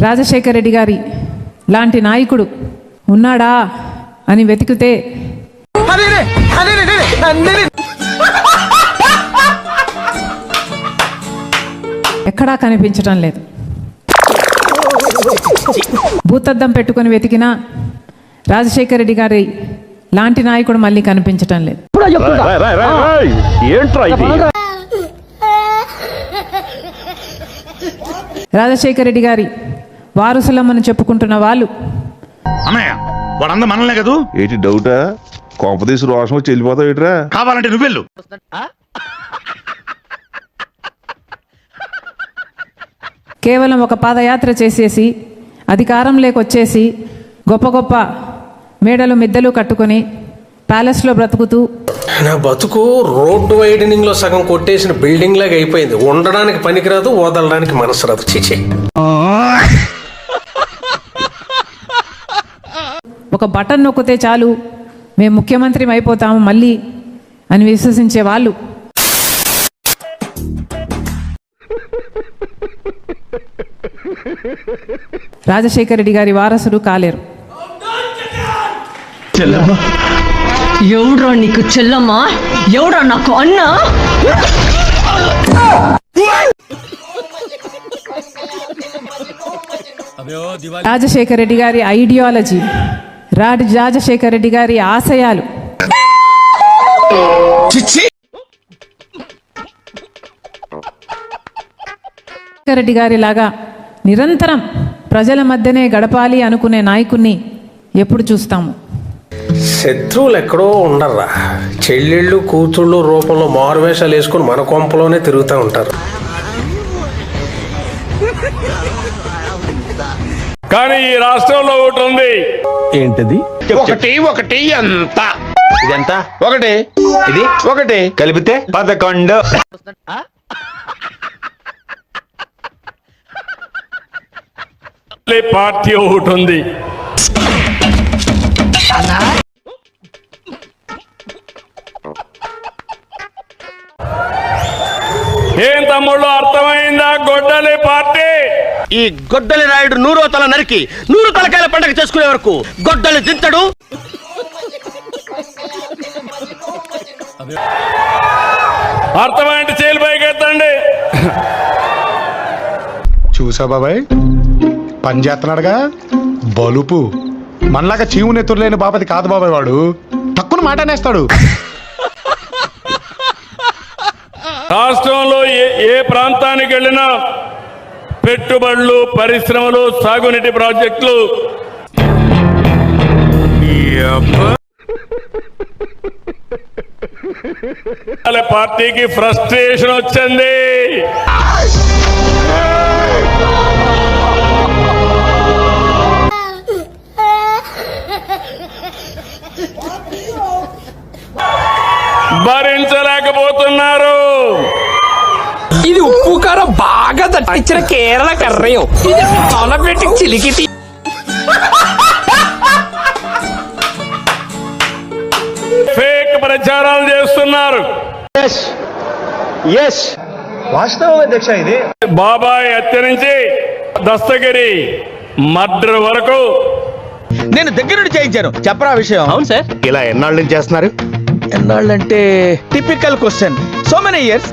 రాజశేఖర రెడ్డి గారి లాంటి నాయకుడు ఉన్నాడా అని వెతికితే ఎక్కడా కనిపించడం లేదు. భూతద్దం పెట్టుకొని వెతికినా రాజశేఖర రెడ్డి గారి లాంటి నాయకుడు మళ్ళీ కనిపించటం లేదు. రాజశేఖర రెడ్డి గారి వారసులమని చెప్పుకుంటున్న వాళ్ళు మనలే కదా ఏంటి డౌటా? కోపదీసు రోషం వచ్చి వెళ్ళిపోతావు ఏట్రా? కావాలంటే నువ్వెళ్ళు. కేవలం ఒక పాదయాత్ర చేసేసి అధికారంలోకి వచ్చేసి గొప్ప గొప్ప మేడలు మిద్దెలు కట్టుకొని ప్యాలెస్లో బ్రతుకుతూ నా బతుకు రోడ్డు వైడనింగ్ లో సగం కొట్టేసిన బిల్డింగ్ లాగా అయిపోయింది. ఉండడానికి పనికిరాదు, వదలడానికి మనసు రాదు. చిచి, ఒక బటన్ నొక్కితే చాలు మేము ముఖ్యమంత్రి అయిపోతాము మళ్ళీ అని విశ్వసించే వాళ్ళు రాజశేఖర రెడ్డి గారి వారసుడు కాలేరు. ఎవడ్రా నీకు చెల్లమ్మా? ఎవడ్రా నాకు అన్న? రాజశేఖర రెడ్డి గారి ఐడియాలజీ, రాజశేఖర రెడ్డి గారి ఆశయాలు రెడ్డి గారి లాగా నిరంతరం ప్రజల మధ్యనే గడపాలి అనుకునే నాయకుడిని ఎప్పుడు చూస్తాము? శత్రువులు ఎక్కడో ఉండర్రా. చెల్లెళ్ళు కూతుళ్ళు రూపంలో మారువేషాలు వేసుకుని మన కొంపలోనే తిరుగుతూ ఉంటారు. కానీ ఈ రాష్ట్రంలో ఒకటి ఉంది. ఏంటది? ఒకటి ఒకటి ఎంత? ఇదెంత? ఒకటి. ఇది ఒకటి కలిపితే 11. పార్టీ ఒకటి ఉంది. ఏం తమ్ముళ్ళు అర్థమైందా? గొడ్డలి పార్టీ. ఈ గొడ్డలి నాయుడు 100వ తల నరికి 100 తలకాయల పండగ చేసుకునే వరకు గొడ్డలి దించడు. అర్థమైంది, చేలు పైకి ఎత్తండి. చూసా బాబాయ్, పని చేస్తున్నాడుగా బలుపు. మనలాగా చీము నెత్తురులేని బాపతి కాదు బాబాయ్ వాడు. తక్కువ మాట అనేస్తాడు. రాష్ట్రంలో ఏ ప్రాంతానికి వెళ్ళినా పెట్టుబడులు, పరిశ్రమలు, సాగునీటి ప్రాజెక్టులు. పార్టీకి ఫ్రస్ట్రేషన్ వచ్చింది. భరించలేకపోతున్నారు. ఇది ఉప్పు కారం బాగా దట్టించిన కేరళ కర్రయం. ఇది తొలపెట్టి చిలికిటి. ఫేక్ ప్రచారాలు చేస్తున్నారు. వాస్తవం అధ్యక్ష. ఇది బాబాయ్ హత్య నుంచి దస్తగిరి మర్డర్ వరకు నేను దగ్గర నుండి చేయించాను. చెప్పరా విషయం? అవును సార్. ఇలా ఎన్నాళ్ళ నుంచి చేస్తున్నారు? ఎన్నాళ్ళంటే typical question. So many years.